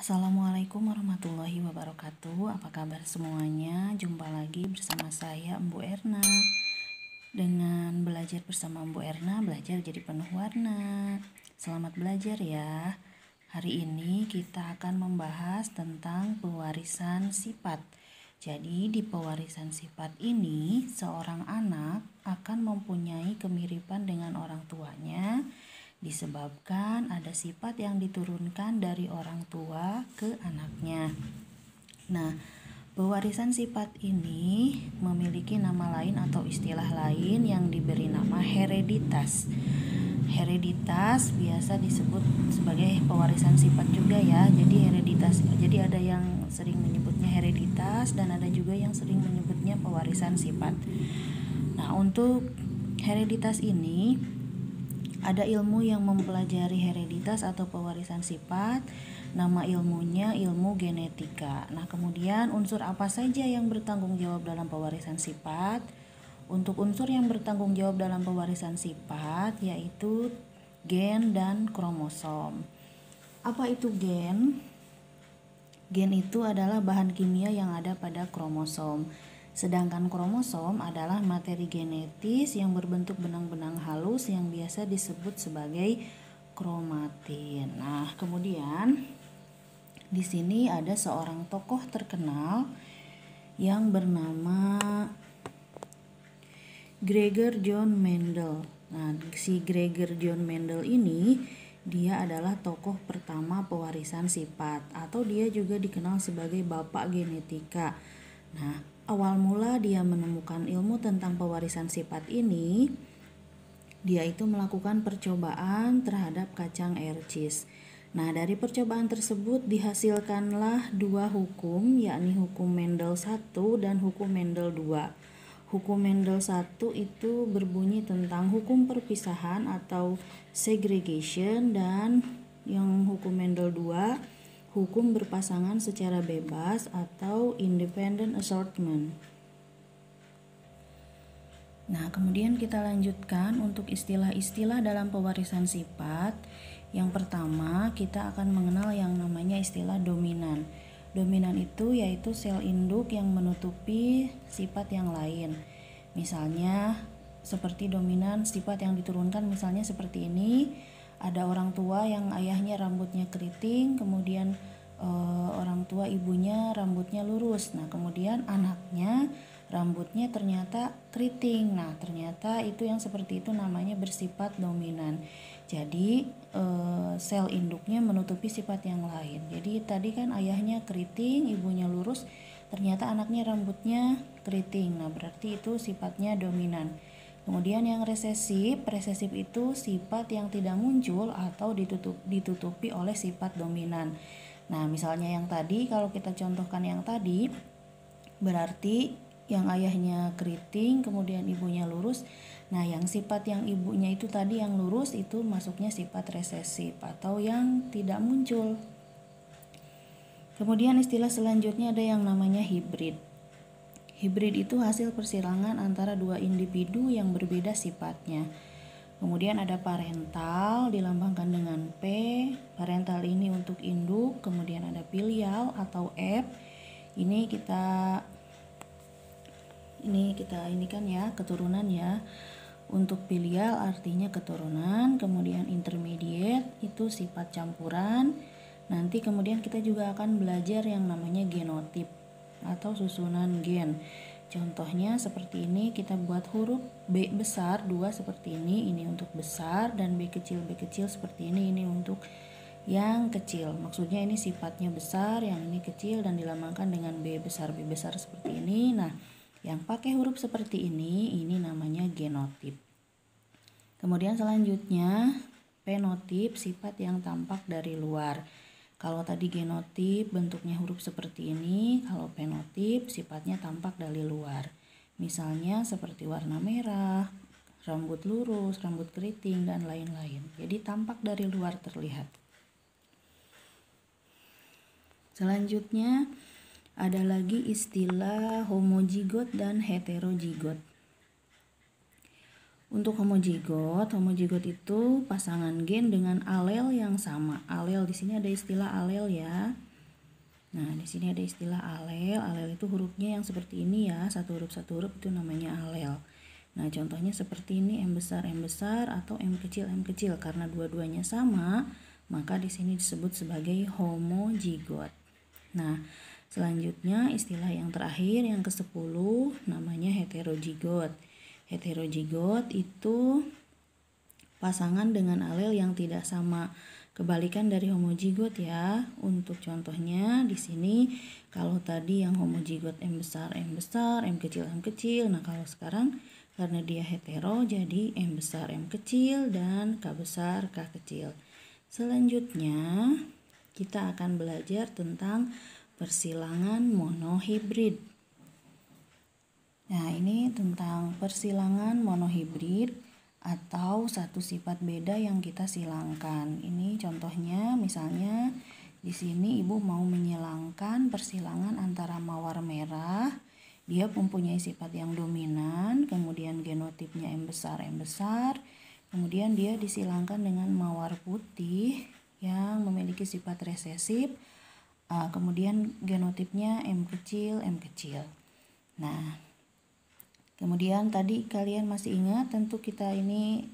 Assalamualaikum warahmatullahi wabarakatuh. Apa kabar semuanya? Jumpa lagi bersama saya Embu Erna. Dengan belajar bersama Embu Erna, belajar jadi penuh warna. Selamat belajar ya. Hari ini kita akan membahas tentang pewarisan sifat. Jadi di pewarisan sifat ini, seorang anak akan mempunyai kemiripan dengan orang tuanya disebabkan ada sifat yang diturunkan dari orang tua ke anaknya. Nah, pewarisan sifat ini memiliki nama lain atau istilah lain yang diberi nama hereditas. Hereditas biasa disebut sebagai pewarisan sifat juga ya. Jadi ada yang sering menyebutnya hereditas dan ada juga yang sering menyebutnya pewarisan sifat. Nah, untuk hereditas ini ada ilmu yang mempelajari hereditas atau pewarisan sifat. Nama ilmunya ilmu genetika. Nah, kemudian unsur apa saja yang bertanggung jawab dalam pewarisan sifat? Untuk unsur yang bertanggung jawab dalam pewarisan sifat yaitu gen dan kromosom. Apa itu gen? Gen itu adalah bahan kimia yang ada pada kromosom. Sedangkan kromosom adalah materi genetis yang berbentuk benang-benang halus yang biasa disebut sebagai kromatin. Nah, kemudian di sini ada seorang tokoh terkenal yang bernama Gregor John Mendel. Nah, si Gregor John Mendel ini dia adalah tokoh pertama pewarisan sifat atau dia juga dikenal sebagai bapak genetika. Nah, awal mula dia menemukan ilmu tentang pewarisan sifat ini, dia itu melakukan percobaan terhadap kacang air cheese. Nah, dari percobaan tersebut dihasilkanlah dua hukum, yakni hukum Mendel 1 dan hukum Mendel 2. Hukum Mendel 1 itu berbunyi tentang hukum perpisahan atau segregation, dan yang hukum Mendel 2 hukum berpasangan secara bebas atau independent assortment. Nah, kemudian kita lanjutkan untuk istilah-istilah dalam pewarisan sifat. Yang pertama, kita akan mengenal yang namanya istilah dominan. Dominan itu yaitu sel induk yang menutupi sifat yang lain. Misalnya seperti dominan sifat yang diturunkan, misalnya seperti ini. Ada orang tua yang ayahnya rambutnya keriting, kemudian orang tua ibunya rambutnya lurus. Nah, kemudian anaknya rambutnya ternyata keriting. Nah, ternyata itu yang seperti itu namanya bersifat dominan. Jadi sel induknya menutupi sifat yang lain. Jadi tadi kan ayahnya keriting, ibunya lurus, ternyata anaknya rambutnya keriting. Nah, berarti itu sifatnya dominan. Kemudian yang resesif itu sifat yang tidak muncul atau ditutupi oleh sifat dominan. Nah, misalnya yang tadi, kalau kita contohkan yang tadi, berarti yang ayahnya keriting, kemudian ibunya lurus. Nah, yang sifat yang ibunya itu tadi yang lurus itu masuknya sifat resesif atau yang tidak muncul. Kemudian istilah selanjutnya ada yang namanya hibrid. Hibrid itu hasil persilangan antara dua individu yang berbeda sifatnya. Kemudian ada parental dilambangkan dengan P. Parental ini untuk induk. Kemudian ada filial atau F. Ini kita kan ya, keturunan ya. Untuk filial artinya keturunan. Kemudian intermediate itu sifat campuran. Nanti kemudian kita juga akan belajar yang namanya genotip atau susunan gen. Contohnya seperti ini, kita buat huruf B besar 2 seperti ini untuk besar, dan B kecil seperti ini untuk yang kecil. Maksudnya ini sifatnya besar, yang ini kecil, dan dilambangkan dengan B besar seperti ini. Nah, yang pakai huruf seperti ini namanya genotip. Kemudian selanjutnya fenotip, sifat yang tampak dari luar. Kalau tadi genotip bentuknya huruf seperti ini, kalau fenotip sifatnya tampak dari luar. Misalnya seperti warna merah, rambut lurus, rambut keriting, dan lain-lain. Jadi tampak dari luar terlihat. Selanjutnya ada lagi istilah homozigot dan heterozigot. Untuk homozigot itu pasangan gen dengan alel yang sama. Alel di sini ada istilah alel ya. Nah, di sini ada istilah alel. Alel itu hurufnya yang seperti ini ya, satu huruf itu namanya alel. Nah, contohnya seperti ini, M besar atau M kecil karena dua-duanya sama, maka di sini disebut sebagai homozigot. Nah, selanjutnya istilah yang terakhir yang ke-10 namanya heterozigot. Heterozigot itu pasangan dengan alel yang tidak sama. Kebalikan dari homozigot ya. Untuk contohnya di sini kalau tadi yang homozigot M besar, M kecil. Nah, kalau sekarang karena dia hetero jadi M besar, M kecil dan K besar, K kecil. Selanjutnya kita akan belajar tentang persilangan monohibrid. Nah, ini tentang persilangan monohibrid atau satu sifat beda yang kita silangkan. Ini contohnya misalnya di sini ibu mau menyilangkan persilangan antara mawar merah. Dia mempunyai sifat yang dominan, kemudian genotipnya M besar. Kemudian dia disilangkan dengan mawar putih yang memiliki sifat resesif. Kemudian genotipnya M kecil. Nah, kemudian tadi kalian masih ingat tentu kita ini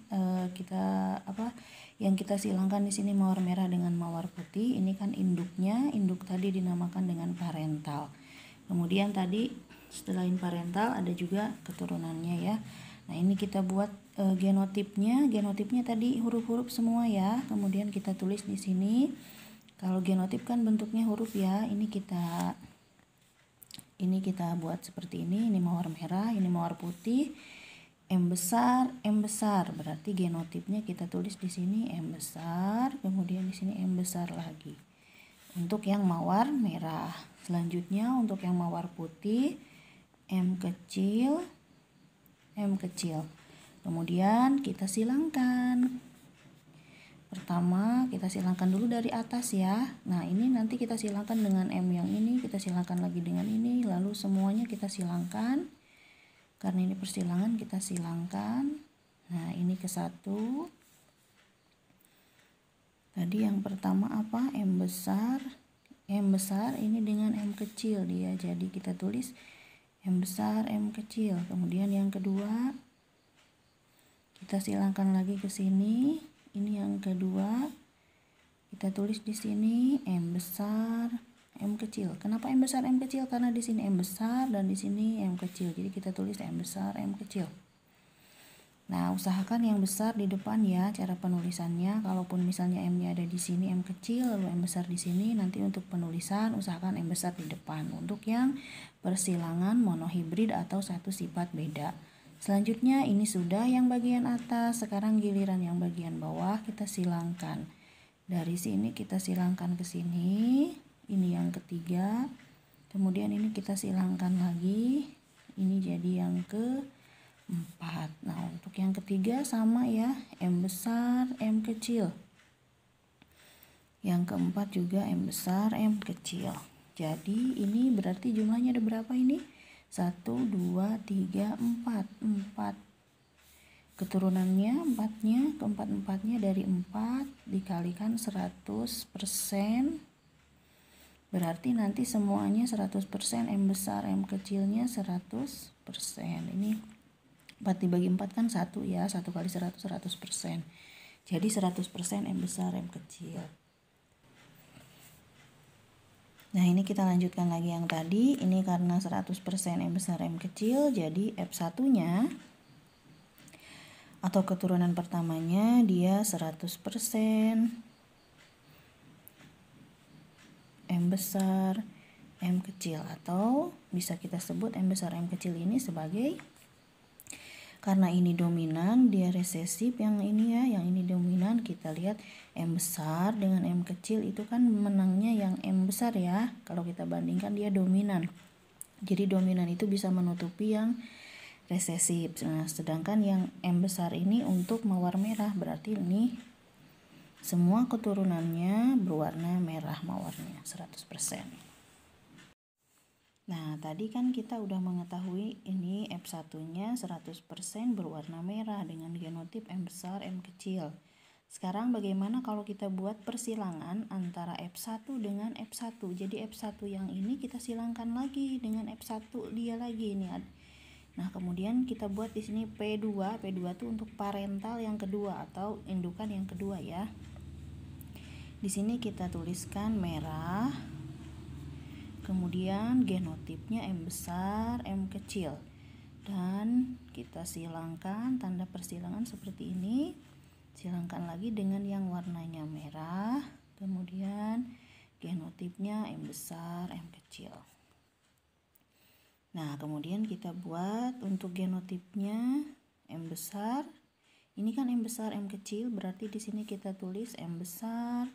yang kita silangkan di sini mawar merah dengan mawar putih. Ini kan induknya, induk tadi dinamakan dengan parental. Kemudian tadi setelah parental ada juga keturunannya ya. Nah, ini kita buat genotipnya. Genotipnya tadi huruf-huruf semua ya. Kemudian kita tulis di sini. Kalau genotip kan bentuknya huruf ya. Ini kita buat seperti ini mawar merah, ini mawar putih, M besar. Berarti genotipnya kita tulis di sini M besar, kemudian di sini M besar lagi. Untuk yang mawar merah. Selanjutnya untuk yang mawar putih M kecil. Kemudian kita silangkan. Pertama kita silangkan dulu dari atas ya. Nah, ini nanti kita silangkan dengan M yang ini, kita silangkan lagi dengan ini, lalu semuanya kita silangkan. Karena ini persilangan kita silangkan. Nah, ini ke satu. Tadi yang pertama apa? M besar ini dengan M kecil dia. Jadi kita tulis M besar, M kecil. Kemudian yang kedua kita silangkan lagi ke sini. Ini yang kedua, kita tulis di sini M besar, M kecil. Kenapa M besar, M kecil? Karena di sini M besar dan di sini M kecil. Jadi kita tulis M besar, M kecil. Nah, usahakan yang besar di depan ya cara penulisannya. Kalaupun misalnya M-nya ada di sini M kecil lalu M besar di sini, nanti untuk penulisan usahakan M besar di depan. Untuk yang persilangan monohibrid atau satu sifat beda. Selanjutnya ini sudah yang bagian atas, sekarang giliran yang bagian bawah kita silangkan. Dari sini kita silangkan ke sini, ini yang ketiga. Kemudian ini kita silangkan lagi, ini jadi yang keempat. Nah, untuk yang ketiga sama ya, M besar, M kecil. Yang keempat juga M besar, M kecil. Jadi ini berarti jumlahnya ada berapa ini? 1, 2, 3, 4. Keturunannya keempat-empatnya dari 4 dikalikan 100%. Berarti nanti semuanya 100%, M besar, M kecilnya 100%. Ini 4 dibagi 4 kan 1 ya, 1 kali 100, 100%. Jadi 100% M besar, M kecil. Nah, ini kita lanjutkan lagi yang tadi. Ini karena 100% M besar, M kecil, jadi F1-nya atau keturunan pertamanya dia 100% M besar, M kecil. Atau bisa kita sebut M besar, M kecil ini sebagai, karena ini dominan, dia resesif yang ini ya, yang ini dominan. Kita lihat M besar dengan M kecil itu kan menangnya yang M besar ya. Kalau kita bandingkan dia dominan. Jadi dominan itu bisa menutupi yang resesif. Nah, sedangkan yang M besar ini untuk mawar merah, berarti ini semua keturunannya berwarna merah mawarnya 100%. Nah, tadi kan kita udah mengetahui ini F1-nya 100% berwarna merah dengan genotip M besar, M kecil. Sekarang bagaimana kalau kita buat persilangan antara F1 dengan F1. Jadi F1 yang ini kita silangkan lagi dengan F1 dia lagi ini. Nah, kemudian kita buat di sini P2. P2 itu untuk parental yang kedua atau indukan yang kedua ya. Di sini kita tuliskan merah. Kemudian genotipnya M besar, M kecil. Dan kita silangkan tanda persilangan seperti ini. Silangkan lagi dengan yang warnanya merah, kemudian genotipnya M besar, M kecil. Nah, kemudian kita buat untuk genotipnya M besar. Ini kan M besar, M kecil, berarti di sini kita tulis M besar,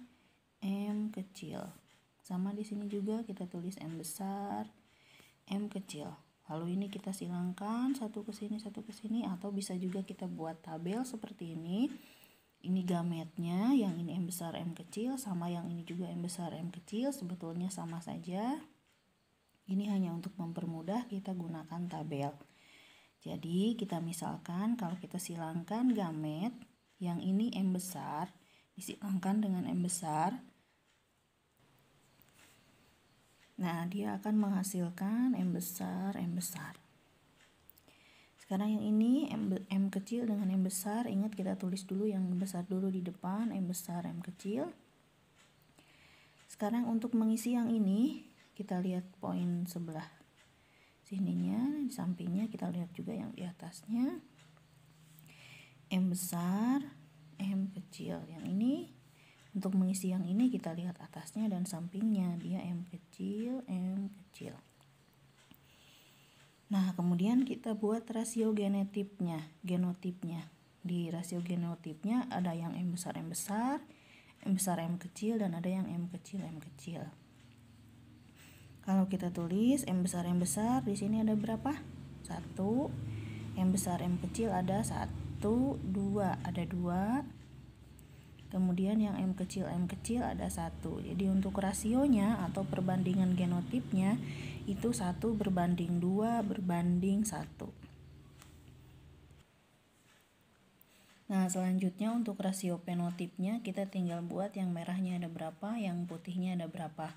M kecil. Sama di sini juga kita tulis M besar, M kecil. Lalu ini kita silangkan satu ke sini, satu ke sini, atau bisa juga kita buat tabel seperti ini. Ini gametnya, yang ini M besar M kecil sama yang ini juga M besar M kecil, sebetulnya sama saja. Ini hanya untuk mempermudah kita gunakan tabel. Jadi kita misalkan kalau kita silangkan gamet, yang ini M besar disilangkan dengan M besar. Nah, dia akan menghasilkan M besar M besar. Sekarang yang ini M kecil dengan M besar, ingat kita tulis dulu yang besar dulu di depan, M besar M kecil. Sekarang untuk mengisi yang ini, kita lihat poin sebelah sininya, di sampingnya kita lihat juga yang di atasnya. M besar M kecil. Yang ini untuk mengisi yang ini kita lihat atasnya dan sampingnya, dia M kecil M kecil. Nah, kemudian kita buat rasio genotipnya. Di rasio genotipnya ada yang M besar M besar, M besar M kecil, dan ada yang M kecil M kecil. Kalau kita tulis M besar di sini ada berapa? 1. M besar M kecil ada 1, 2, ada 2. Kemudian yang M kecil ada 1. Jadi untuk rasionya atau perbandingan genotipnya itu 1 berbanding 2 berbanding 1. Nah, selanjutnya untuk rasio penotipnya kita tinggal buat yang merahnya ada berapa, yang putihnya ada berapa.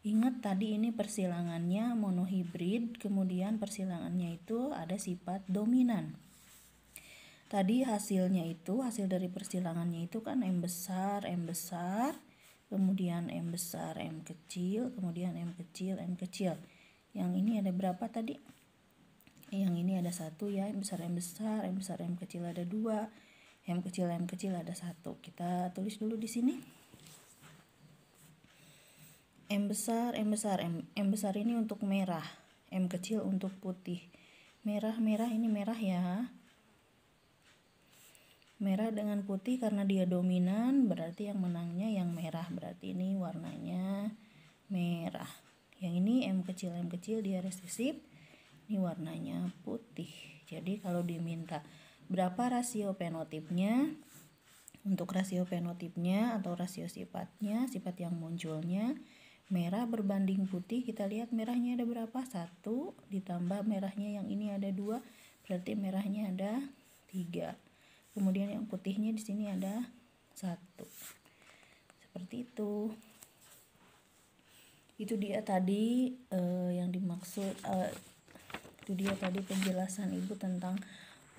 Ingat tadi ini persilangannya monohibrid, kemudian persilangannya itu ada sifat dominan. Tadi hasilnya itu, hasil dari persilangannya itu kan M besar, kemudian M besar, M kecil, kemudian M kecil, M kecil. Yang ini ada berapa tadi? Yang ini ada 1 ya, M besar, M besar, M kecil ada 2, M kecil ada 1. Kita tulis dulu di sini. M besar ini untuk merah, M kecil untuk putih. Merah ini merah ya. Merah dengan putih karena dia dominan, berarti yang menangnya yang merah, berarti ini warnanya merah. Yang ini M kecil dia resesif, ini warnanya putih. Jadi kalau diminta berapa rasio penotipnya, untuk rasio penotipnya atau rasio sifatnya, sifat yang munculnya merah berbanding putih, kita lihat merahnya ada berapa? 1 ditambah merahnya yang ini ada 2, berarti merahnya ada 3. Kemudian yang putihnya di sini ada 1. Seperti itu. Itu dia tadi yang dimaksud. Itu dia tadi penjelasan Ibu tentang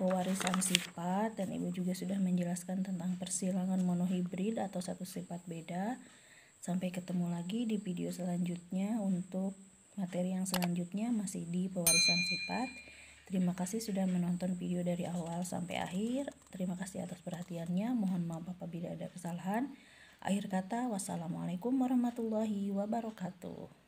pewarisan sifat, dan Ibu juga sudah menjelaskan tentang persilangan monohibrid atau satu sifat beda. Sampai ketemu lagi di video selanjutnya. Untuk materi yang selanjutnya masih di pewarisan sifat. Terima kasih sudah menonton video dari awal sampai akhir. Terima kasih atas perhatiannya. Mohon maaf apabila ada kesalahan. Akhir kata, wassalamualaikum warahmatullahi wabarakatuh.